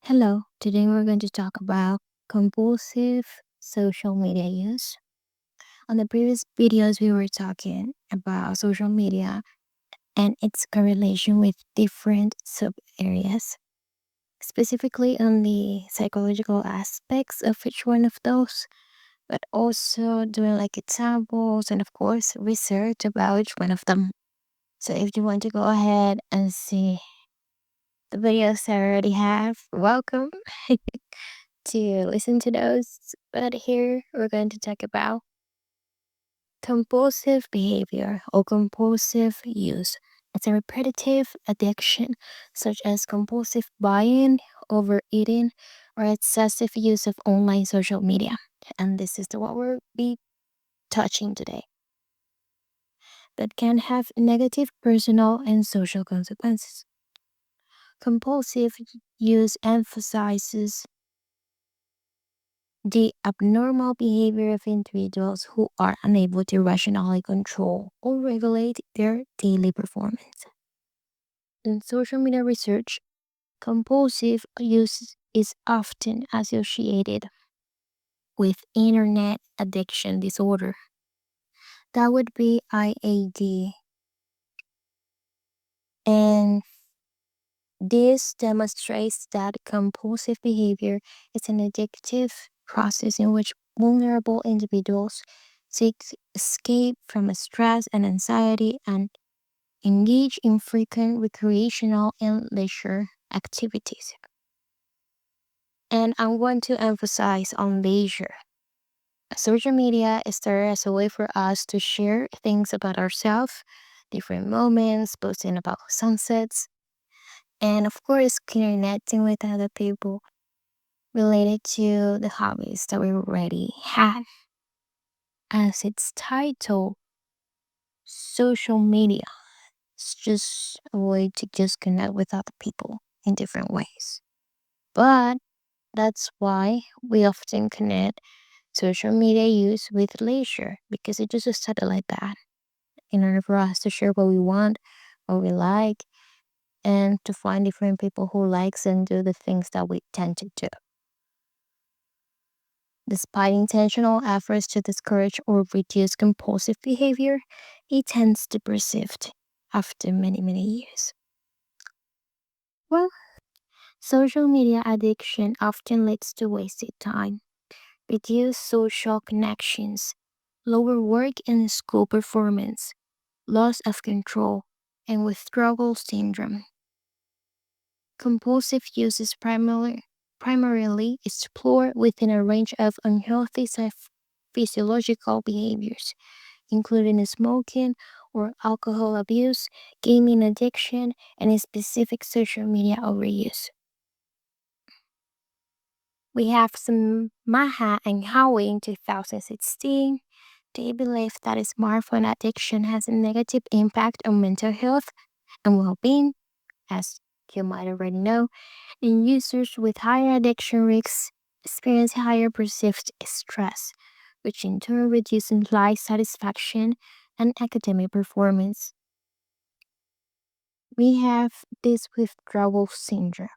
Hello, today we're going to talk about compulsive social media use. On the previous videos, we were talking about social media and its correlation with different sub areas, specifically on the psychological aspects of each one of those, but also doing like examples and, of course, research about each one of them. So, if you want to go ahead and see the videos I already have, welcome. To listen to those. But here we're going to talk about compulsive behavior or compulsive use. It's a repetitive addiction, such as compulsive buying, overeating, or excessive use of online social media. And this is what we'll be touching today. That can have negative personal and social consequences. Compulsive use emphasizes the abnormal behavior of individuals who are unable to rationally control or regulate their daily performance. In social media research, compulsive use is often associated with internet addiction disorder. That would be IAD. And this demonstrates that compulsive behavior is an addictive process in which vulnerable individuals seek escape from stress and anxiety and engage in frequent recreational and leisure activities. And I want to emphasize on leisure. Social media is there as a way for us to share things about ourselves, different moments, posting about sunsets, and of course, connecting with other people related to the hobbies that we already have. As its title, social media. It's just a way to just connect with other people in different ways. But that's why we often connect social media use with leisure because it just started like that in order for us to share what we want, what we like, and to find different people who likes and do the things that we tend to do. Despite intentional efforts to discourage or reduce compulsive behavior, it tends to persist after many, many years. Well, social media addiction often leads to wasted time, reduced social connections, lower work and school performance, loss of control, and withdrawal syndrome. Compulsive use is primarily explored within a range of unhealthy physiological behaviors, including smoking or alcohol abuse, gaming addiction, and a specific social media overuse. We have some Maha and Jiawei in 2016. They believe that smartphone addiction has a negative impact on mental health and well-being, as you might already know, and users with higher addiction risks experience higher perceived stress, which in turn reduces life satisfaction and academic performance. We have this withdrawal syndrome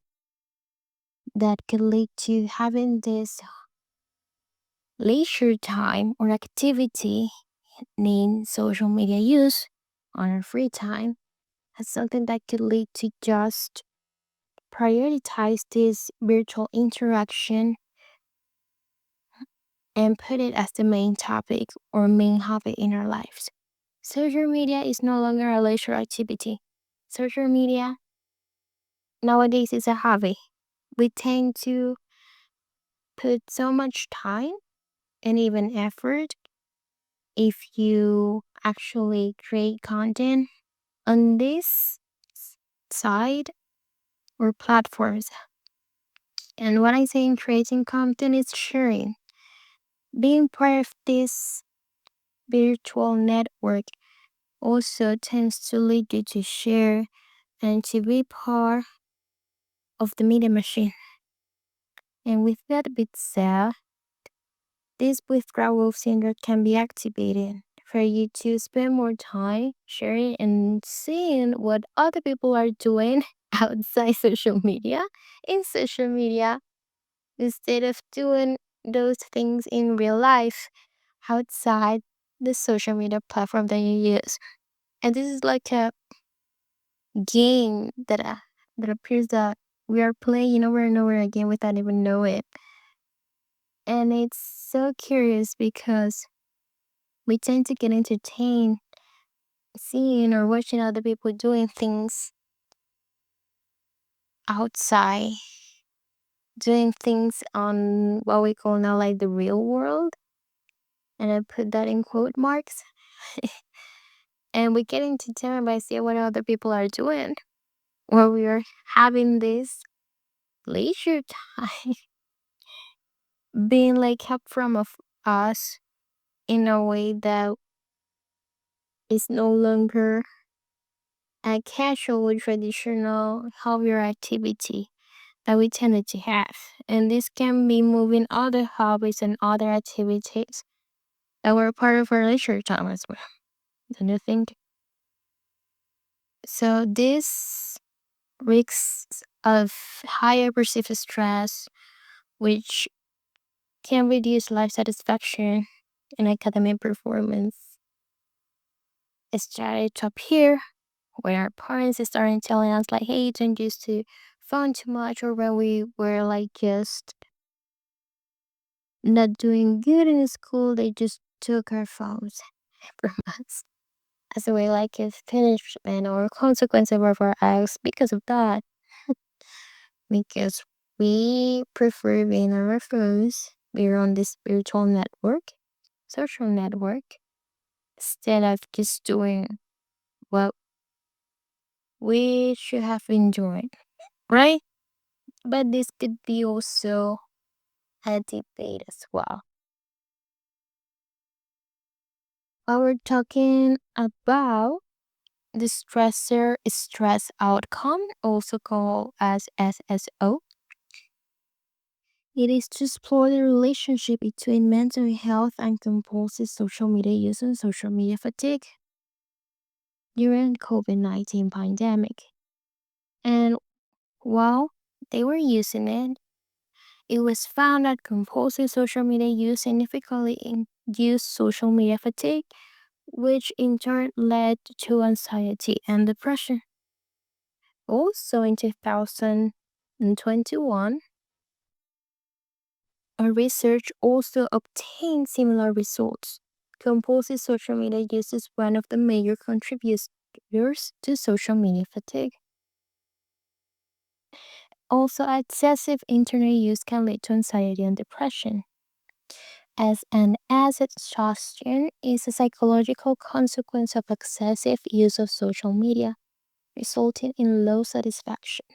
that can lead to having this leisure time or activity named social media use on our free time as something that could lead to just prioritize this virtual interaction and put it as the main topic or main hobby in our lives. Social media is no longer a leisure activity. Social media nowadays is a hobby. We tend to put so much time and even effort if you actually create content on this side or platforms. And what I say in creating content is sharing. Being part of this virtual network also tends to lead you to share and to be part of the media machine. And with that being said, this withdrawal syndrome can be activated for you to spend more time sharing and seeing what other people are doing outside social media, in social media, instead of doing those things in real life outside the social media platform that you use. And this is like a game that appears that we are playing over and over again without even knowing it. And it's so curious because we tend to get entertained seeing or watching other people doing things outside, doing things on what we call now like the real world. And I put that in quote marks. And we get entertained by seeing what other people are doing, or we are having this leisure time being like kept from of us in a way that is no longer a casual traditional hobby activity that we tended to have. And this can be moving other hobbies and other activities that were part of our leisure time as well. Don't you think? So this risks of higher perceived stress, which can reduce life satisfaction and academic performance, started to appear when our parents started telling us like, hey, don't use to phone too much, or when we were like just not doing good in school, they just took our phones from us as a way like a punishment or consequence of our acts because of that. Because we prefer being on our phones, we're on this spiritual network, social network, instead of just doing what we should have been doing, right? But this could be also a debate as well. While we're talking about the stressor stress outcome, also called as SSO, it is to explore the relationship between mental health and compulsive social media use and social media fatigue during COVID-19 pandemic. And while they were using it, it was found that compulsive social media use significantly induced social media fatigue, which in turn led to anxiety and depression. Also in 2021, a research also obtained similar results. Compulsive social media use is one of the major contributors to social media fatigue. Also, excessive internet use can lead to anxiety and depression, as an exhaustion is a psychological consequence of excessive use of social media, resulting in low satisfaction.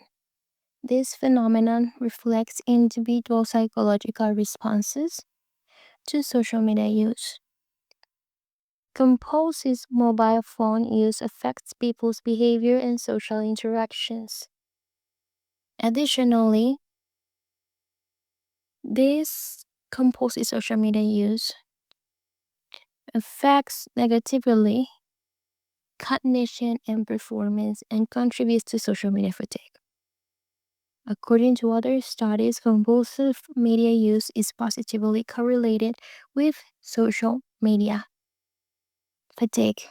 This phenomenon reflects individual psychological responses to social media use. Compulsive mobile phone use affects people's behavior and social interactions. Additionally, this compulsive social media use affects negatively cognition and performance and contributes to social media fatigue. According to other studies, compulsive media use is positively correlated with social media fatigue.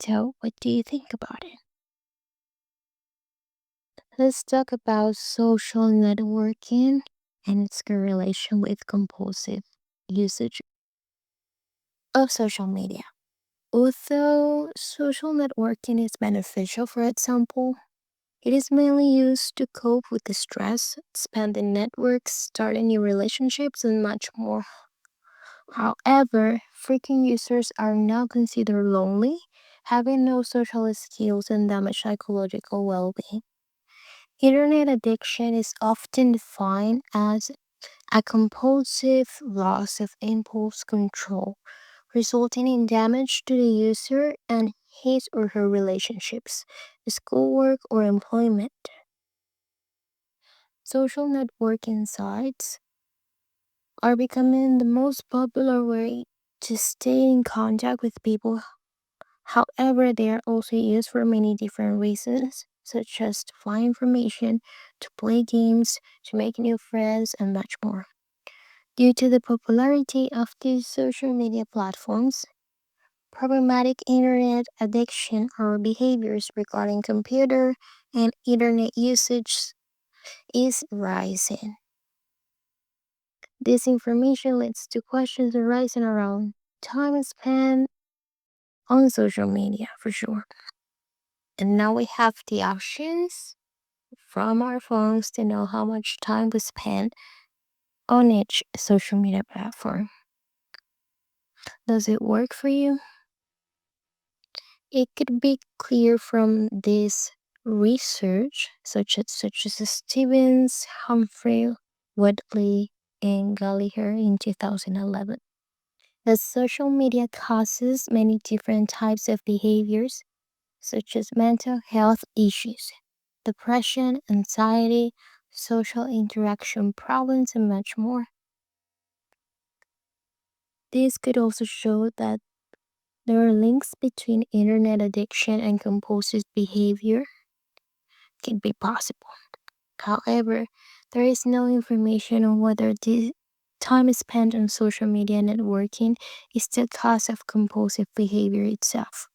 So, what do you think about it? Let's talk about social networking and its correlation with compulsive usage of social media. Although social networking is beneficial, for example, it is mainly used to cope with the stress, expanding networks, starting new relationships, and much more. However, frequent users are now considered lonely, having no social skills and damaged psychological well being. Internet addiction is often defined as a compulsive loss of impulse control, resulting in damage to the user and his or her relationships, schoolwork, or employment. Social networking sites are becoming the most popular way to stay in contact with people However, they are also used for many different reasons, such as to find information, to play games, to make new friends, and much more. Due to the popularity of these social media platforms, problematic internet addiction or behaviors regarding computer and internet usage is rising. This information leads to questions arising around time spent on social media for sure. And now we have the options from our phones to know how much time we spend on each social media platform. Does it work for you? It could be clear from this research, such as Stevens, Humphrey, Woodley, and Gallagher in 2011, that social media causes many different types of behaviors, such as mental health issues, depression, anxiety, social interaction problems, and much more. This could also show that there are links between internet addiction and compulsive behavior can be possible. However, there is no information on whether the time spent on social media networking is the cause of compulsive behavior itself.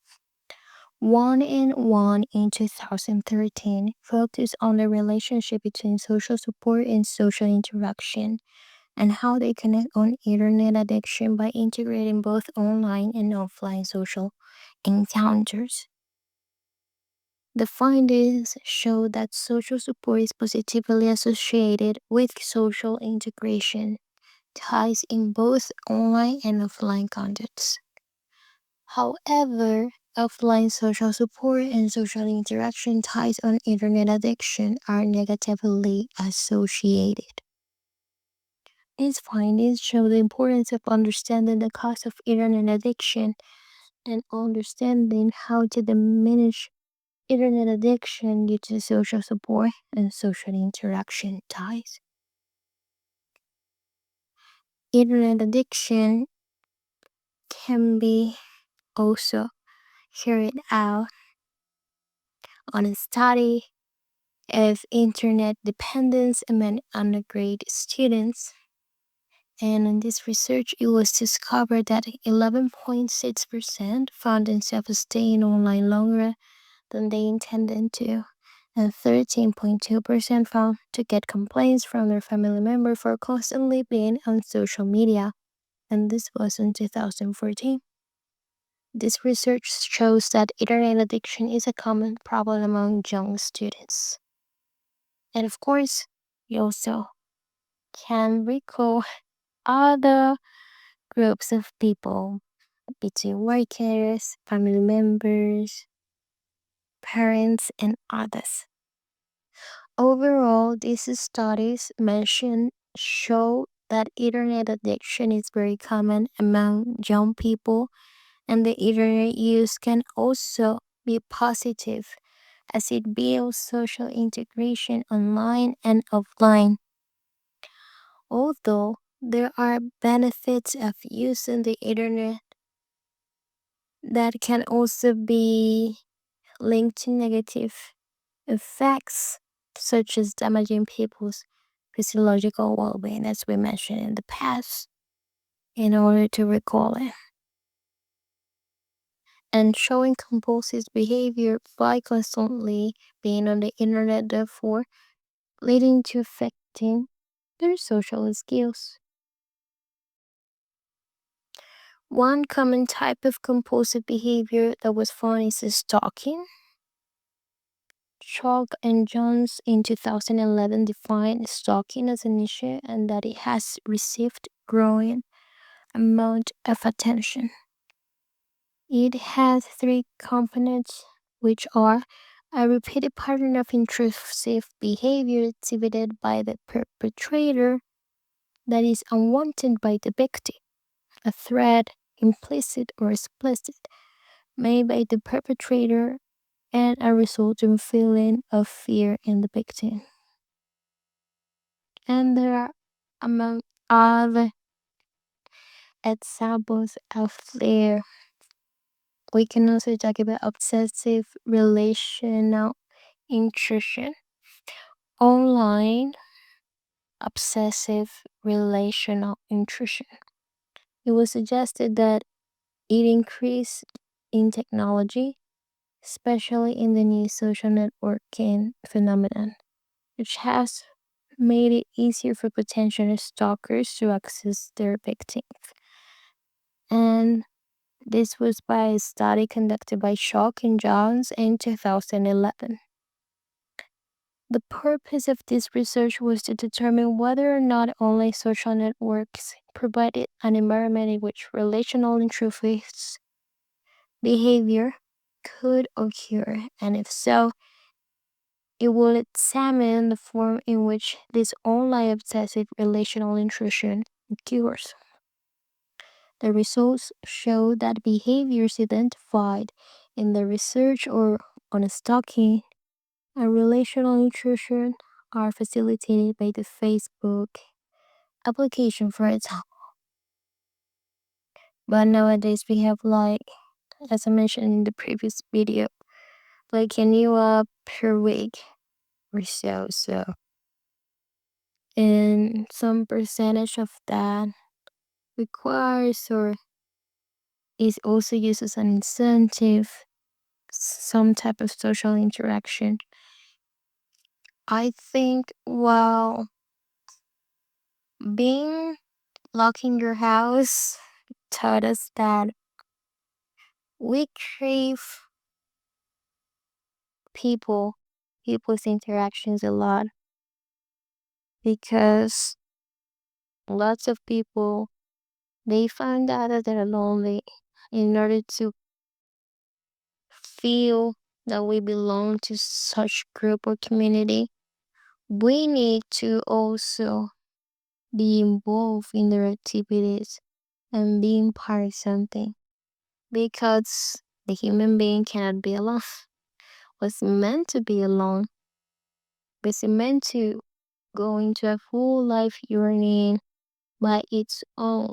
One in One in 2013 focused on the relationship between social support and social interaction and how they connect on internet addiction by integrating both online and offline social encounters. The findings show that social support is positively associated with social integration, ties in both online and offline contexts. However, offline social support and social interaction ties on internet addiction are negatively associated. These findings show the importance of understanding the cause of internet addiction and understanding how to diminish internet addiction due to social support and social interaction ties. Internet addiction can be also carried out on a study of internet dependence among undergrad students. And in this research, it was discovered that 11.6% found themselves staying online longer than they intended to, and 13.2% found to get complaints from their family member for constantly being on social media, and this was in 2014. This research shows that internet addiction is a common problem among young students. And of course, you also can recall other groups of people between workers, family members, parents, and others. Overall, these studies mention show that internet addiction is very common among young people, and the internet use can also be positive as it builds social integration online and offline. Although there are benefits of using the internet that can also be linked to negative effects, such as damaging people's physiological well being, as we mentioned in the past, in order to recall it. And showing compulsive behavior by constantly being on the internet, therefore, leading to affecting their social skills. One common type of compulsive behavior that was found is stalking. Chalk and Jones in 2011 defined stalking as an issue and that it has received growing amount of attention. It has three components, which are a repeated pattern of intrusive behavior exhibited by the perpetrator that is unwanted by the victim, a threat, implicit or explicit, made by the perpetrator, and a resulting feeling of fear in the victim. And there are, among other examples of their We can also talk about obsessive relational intrusion. Online obsessive relational intrusion. It was suggested that it increased in technology, especially in the new social networking phenomenon, which has made it easier for potential stalkers to access their victims. And this was by a study conducted by Zhao and Jones in 2011. The purpose of this research was to determine whether or not online social networks provided an environment in which relational intrusive behavior could occur, and if so, it will examine the form in which this online obsessive relational intrusion occurs. The results show that behaviors identified in the research or on stalking and relational intrusion are facilitated by the Facebook application, for example. But nowadays we have, like, as I mentioned in the previous video, like a new app per week or so. And some percentage of that requires or is also used as an incentive, some type of social interaction. I think while being locked in your house taught us that we crave people, people's interactions a lot, because lots of people, they find out that they're lonely. In order to feel that we belong to such group or community, we need to also be involved in their activities and being part of something, because the human being cannot be alone. Was meant to be alone, was meant to go into a full life journey by its own.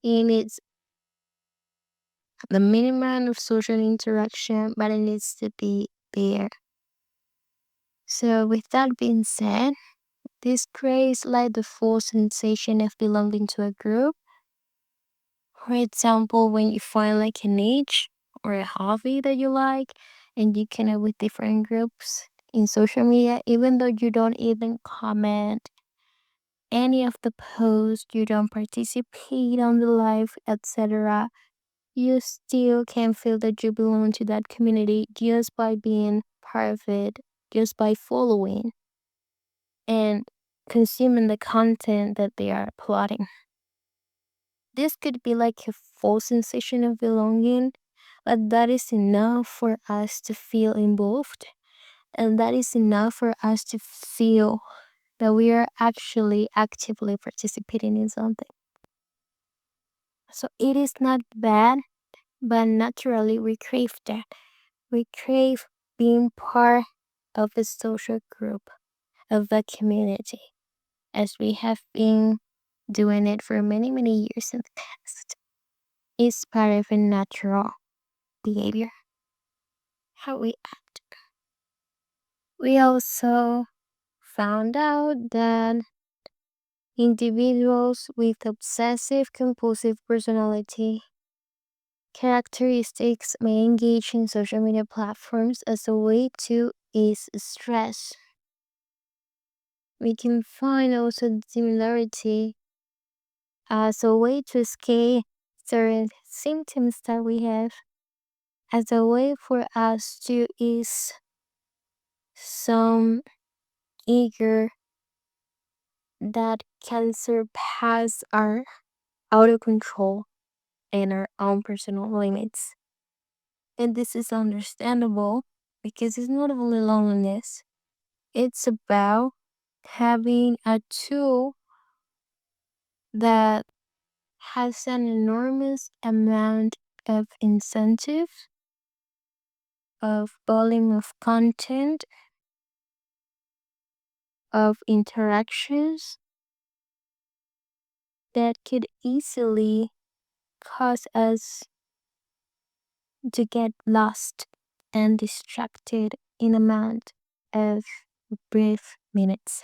It needs the minimum of social interaction, but it needs to be there. So, with that being said, this creates like the full sensation of belonging to a group. For example, when you find like a niche or a hobby that you like, and you connect with different groups in social media, even though you don't even comment any of the posts, you don't participate on the live, etc., you still can feel that you belong to that community just by being part of it, just by following and consuming the content that they are plotting. This could be like a false sensation of belonging, but that is enough for us to feel involved, and that is enough for us to feel that we are actually actively participating in something. So it is not bad, but naturally we crave that. We crave being part of a social group, of a community, as we have been doing it for many, many years in the past. It's part of a natural behavior, how we act. We also found out that individuals with obsessive compulsive personality characteristics may engage in social media platforms as a way to ease stress. We can find also the similarity as a way to escape certain symptoms that we have, as a way for us to ease some eager that can surpass our auto control and our own personal limits. And this is understandable because it's not only loneliness, it's about having a tool that has an enormous amount of incentive, of volume of content, of interactions that could easily cause us to get lost and distracted in a amount of brief minutes.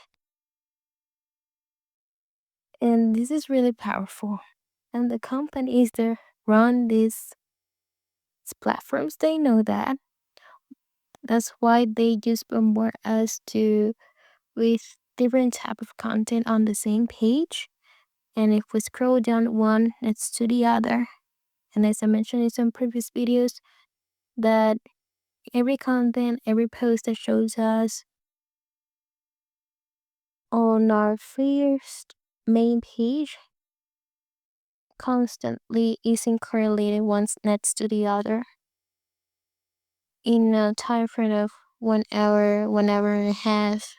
And this is really powerful. And the companies that run these platforms, they know that. That's why they just bombard us to with different type of content on the same page. And if we scroll down one next to the other, and as I mentioned in some previous videos, that every content, every post that shows us on our first main page constantly isn't correlated one next to the other in a time frame of 1 hour, 1 hour and a half.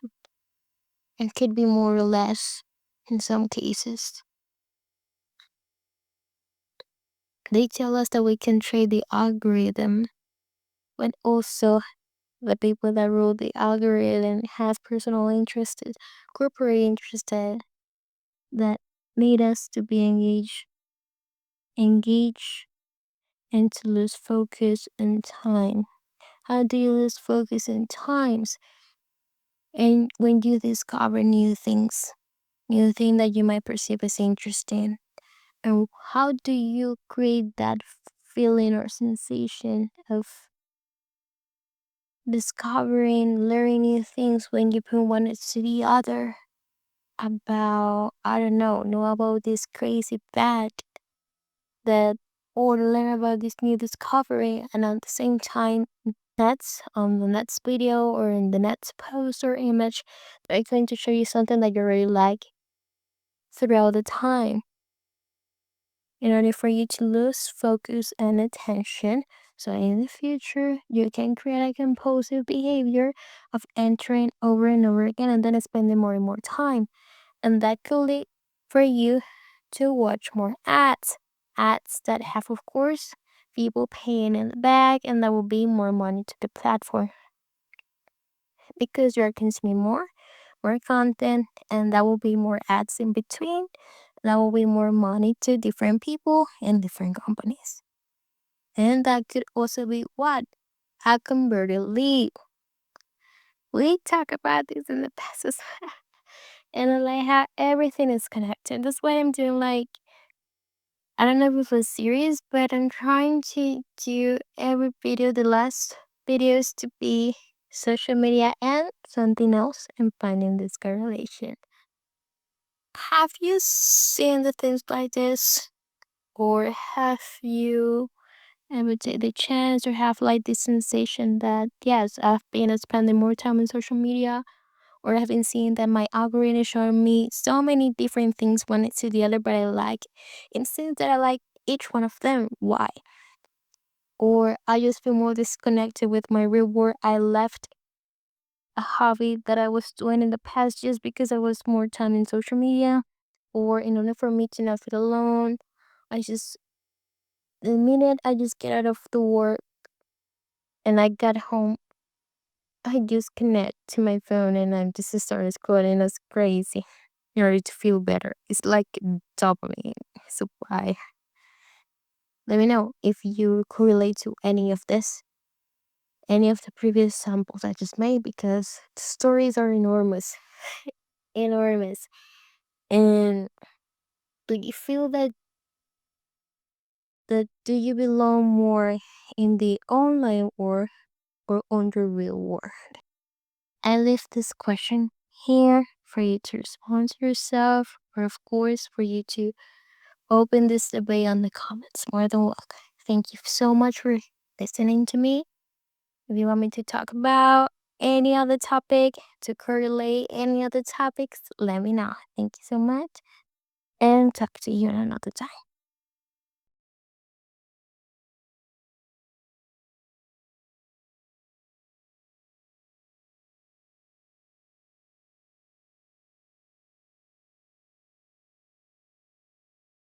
It could be more or less in some cases. They tell us that we can trade the algorithm, but also the people that rule the algorithm have personal interested, corporate interested that need us to be engaged, and to lose focus and time. How do you lose focus and times? And when you discover new things that you might perceive as interesting, and how do you create that feeling or sensation of discovering, learning new things when you put one next to the other about, I don't know about this crazy fact that, or learn about this new discovery, and at the same time, that's on the next video or in the next post or image, they're going to show you something that you really like throughout the time. In order for you to lose focus and attention, so in the future, you can create a compulsive behavior of entering over and over again and then spending more and more time. And that could lead for you to watch more ads. Ads that have, of course, people paying in the back, and that will be more money to the platform. Because you're consuming more content, and that will be more ads in between. That will be more money to different people and different companies. And that could also be what? A converted lead. We talked about this in the past as well. And I like how everything is connected. That's why I'm doing I don't know if it was serious, but I'm trying to do every video, the last videos, to be social media and something else, and finding this correlation. Have you seen the things like this? Or have you ever take the chance or have this sensation that, yes, I've been spending more time on social media, or I've been seeing that my algorithm is showing me so many different things one next to the other, but I like instead that I like each one of them. Why? Or I just feel more disconnected with my real world. I left a hobby that I was doing in the past just because I was more time in social media, or in order for me to not feel alone, the minute I just get out of the work and I got home, I just connect to my phone and I'm just started scrolling as crazy in order to feel better. It's like dopamine supply. Let me know if you correlate to any of this, any of the previous samples I just made, because the stories are enormous. Enormous. And do you feel that do you belong more in the online world or on the real world? I leave this question here for you to respond to yourself, or of course for you to open this debate on the comments. More than welcome. Thank you so much for listening to me. If you want me to talk about any other topic, to correlate any other topics, let me know. Thank you so much, and talk to you another time.